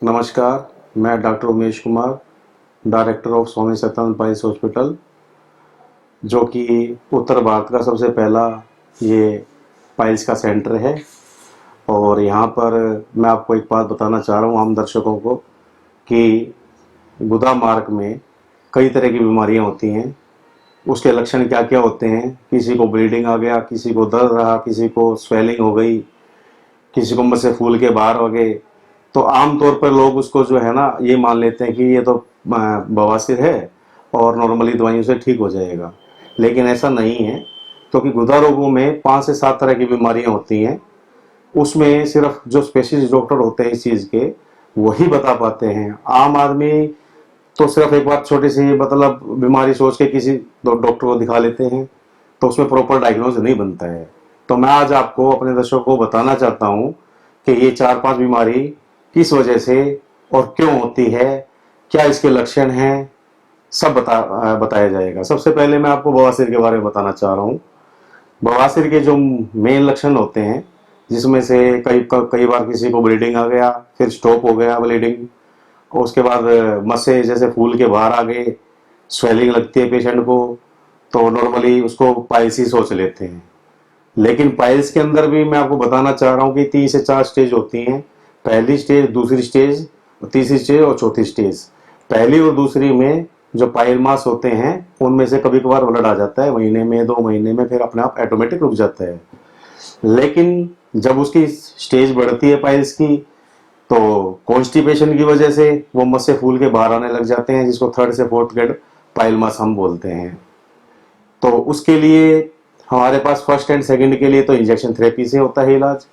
नमस्कार, मैं doctor Umesh Kumar, director of Swami Satyanand piles hospital, जो कि उत्तर भारत का सबसे पहला ये पाइल्स का सेंटर है। और यहाँ पर मैं आपको एक बात बताना चाह रहा हूँ आम दर्शकों को कि गुदा मार्ग में कई तरह की बीमारियाँ होती हैं। उसके लक्षण क्या क्या होते हैं? किसी को ब्लीडिंग आ गया, किसी को दर्द रहा, किसी को स्वेलिंग हो गई, किसी को मुंह से फूल के बाहर हो गए। तो आम तौर पर लोग उसको जो है ना ये मान लेते हैं कि ये तो बवासीर है और नॉर्मली दवाइयों से ठीक हो जाएगा, लेकिन ऐसा नहीं है। क्योंकि गुदा रोगों में 5 से 7 तरह की बीमारियां होती हैं। उसमें सिर्फ जो स्पेशलिस्ट डॉक्टर होते हैं इस चीज़ के, वही बता पाते हैं। आम आदमी तो सिर्फ एक बार छोटी सी मतलब बीमारी सोच के किसी डॉक्टर को दिखा लेते हैं, तो उसमें प्रॉपर डायग्नोज नहीं बनता है। तो मैं आज आपको अपने दर्शकों को बताना चाहता हूँ कि ये 4-5 बीमारी किस वजह से और क्यों होती है, क्या इसके लक्षण हैं, सब बताया जाएगा। सबसे पहले मैं आपको बवासीर के बारे में बताना चाह रहा हूँ। बवासीर के जो मेन लक्षण होते हैं, जिसमें से कई बार किसी को ब्लीडिंग आ गया, फिर स्टॉप हो गया ब्लीडिंग, और उसके बाद मस्से जैसे फूल के बाहर आ गए, स्वेलिंग लगती है पेशेंट को, तो नॉर्मली उसको पाइल्स ही सोच लेते हैं। लेकिन पाइल्स के अंदर भी मैं आपको बताना चाह रहा हूँ कि 3 से 4 स्टेज होती हैं। पहली स्टेज, दूसरी स्टेज, तीसरी स्टेज और चौथी स्टेज। पहली और दूसरी में जो पाइल मास होते हैं उनमें से कभी कभार ब्लड आ जाता है, महीने में 2 महीने में, फिर अपने आप ऑटोमेटिक रुक जाता है। लेकिन जब उसकी स्टेज बढ़ती है पाइल्स की, तो कॉन्स्टिपेशन की वजह से वो मस्से फूल के बाहर आने लग जाते हैं, जिसको 3rd से 4th ग्रेड पाइल मास हम बोलते हैं। तो उसके लिए हमारे पास फर्स्ट एंड सेकंड के लिए तो इंजेक्शन थेरेपी से होता है इलाज,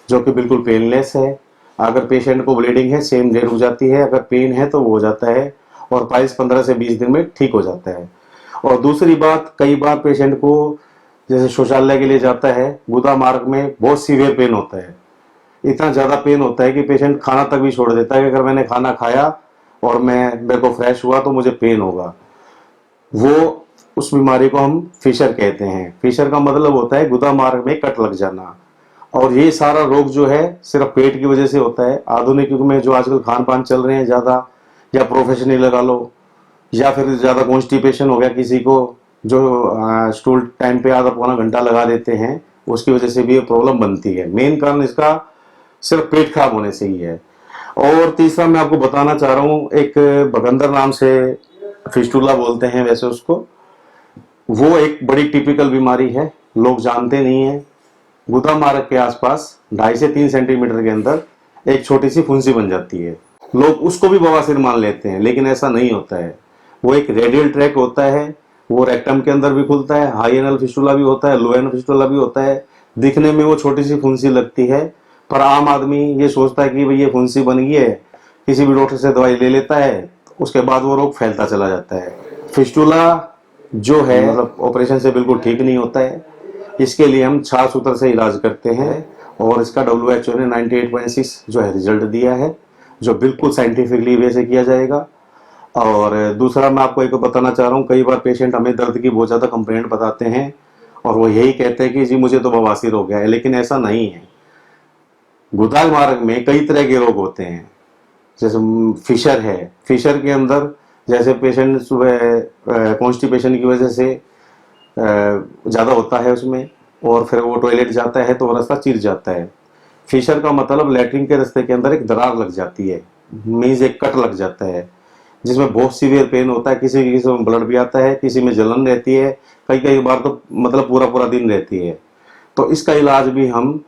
जो कि बिल्कुल पेनलेस है। अगर पेशेंट को ब्लीडिंग है सेम डे रुक जाती है, अगर पेन है तो वो हो जाता है, और पाइल्स 15 से 20 दिन में ठीक हो जाता है। और दूसरी बात, कई बार पेशेंट को जैसे शौचालय के लिए जाता है, गुदा मार्ग में बहुत सीवियर पेन होता है। इतना ज़्यादा पेन होता है कि पेशेंट खाना तक भी छोड़ देता है कि अगर मैंने खाना खाया और मेरे को फ्रेश हुआ तो मुझे पेन होगा। वो उस बीमारी को हम फिशर कहते हैं। फिशर का मतलब होता है गुदा मार्ग में कट लग जाना। और ये सारा रोग जो है सिर्फ पेट की वजह से होता है। आधुनिक युग में जो आजकल खान पान चल रहे हैं ज़्यादा, या प्रोफेशनली लगा लो, या फिर ज़्यादा कॉन्स्टिपेशन हो गया किसी को, जो स्टूल टाइम पे आधा पौना घंटा लगा देते हैं, उसकी वजह से भी ये प्रॉब्लम बनती है। मेन कारण इसका सिर्फ पेट खराब होने से ही है। और तीसरा मैं आपको बताना चाह रहा हूँ, एक बगंदर नाम से फिस्टुला बोलते हैं वैसे उसको, वो एक बड़ी टिपिकल बीमारी है, लोग जानते नहीं है। गुदा मार्ग के आसपास 2.5 से 3 सेंटीमीटर के अंदर एक छोटी सी फुंसी बन जाती है। लोग उसको भी बवासीर मान लेते हैं, लेकिन ऐसा नहीं होता है। वो एक रेडियल ट्रैक होता है, वो रेक्टम के अंदर भी खुलता है। हाई एनल फिस्टुला भी होता है, लो एनल फिस्टुला भी होता है। दिखने में वो छोटी सी फुंसी लगती है, पर आम आदमी ये सोचता है कि भाई ये फुंसी बन गई है, किसी भी डॉक्टर से दवाई ले लेता है, उसके बाद वो रोग फैलता चला जाता है। फिस्टुला जो है मतलब ऑपरेशन से बिल्कुल ठीक नहीं होता है। इसके लिए हम छाछ सूत्र से इलाज करते हैं, और इसका WHO ने 98.6 जो है रिजल्ट दिया है, जो बिल्कुल साइंटिफिकली वे से किया जाएगा। और दूसरा मैं आपको एक बताना चाह रहा हूँ, कई बार पेशेंट हमें दर्द की बहुत ज़्यादा कंप्लेंट बताते हैं और वो यही कहते हैं कि जी मुझे तो बवासीर हो गया है, लेकिन ऐसा नहीं है। गुदा मार्ग में कई तरह के रोग होते हैं। जैसे फिशर है, फिशर के अंदर जैसे पेशेंट सुबह कॉन्स्टिपेशन की वजह से ज़्यादा होता है उसमें, और फिर वो टॉयलेट जाता है तो रास्ता चिर जाता है। फिशर का मतलब लैट्रिन के रास्ते के अंदर एक दरार लग जाती है, मीन्स एक कट लग जाता है, जिसमें बहुत सीवियर पेन होता है। किसी किसी में ब्लड भी आता है, किसी में जलन रहती है, कई कई बार तो मतलब पूरा पूरा दिन रहती है। तो इसका इलाज भी हम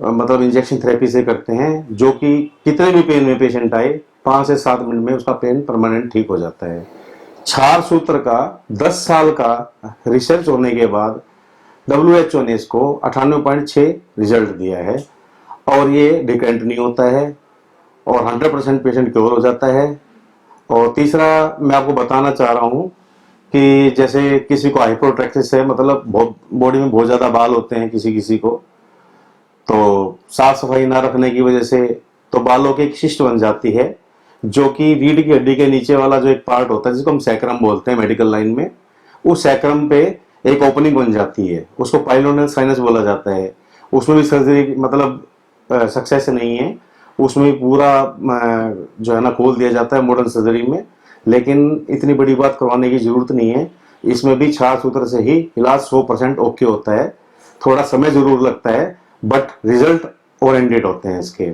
मतलब इंजेक्शन थेरेपी से करते हैं, जो कि कितने भी पेन में पेशेंट आए 5 से 7 मिनट में उसका पेन परमानेंट ठीक हो जाता है। क्षार सूत्र का 10 साल का रिसर्च होने के बाद WHO ने इसको 98.6 रिजल्ट दिया है, और ये डिकरेंट नहीं होता है, और 100% पेशेंट क्योर हो जाता है। और तीसरा मैं आपको बताना चाह रहा हूँ कि जैसे किसी को हाइपोट्रैक्सिस है, मतलब बहुत बॉडी में बहुत ज़्यादा बाल होते हैं किसी किसी को, तो साफ सफाई ना रखने की वजह से तो बालों की एक शिस्ट बन जाती है, जो कि रीढ़ की हड्डी के नीचे वाला जो एक पार्ट होता है जिसको हम सैक्रम बोलते हैं मेडिकल लाइन में, उस सैक्रम पे एक ओपनिंग बन जाती है, उसको पाइलोनल साइनस बोला जाता है। उसमें भी सर्जरी मतलब सक्सेस नहीं है, उसमें भी पूरा जो है ना खोल दिया जाता है मॉडर्न सर्जरी में। लेकिन इतनी बड़ी बात करवाने की जरूरत नहीं है, इसमें भी छार सूत्र से ही इलाज 100% ओके होता है। थोड़ा समय जरूर लगता है, बट रिजल्ट ओरिएंटेड होते हैं इसके।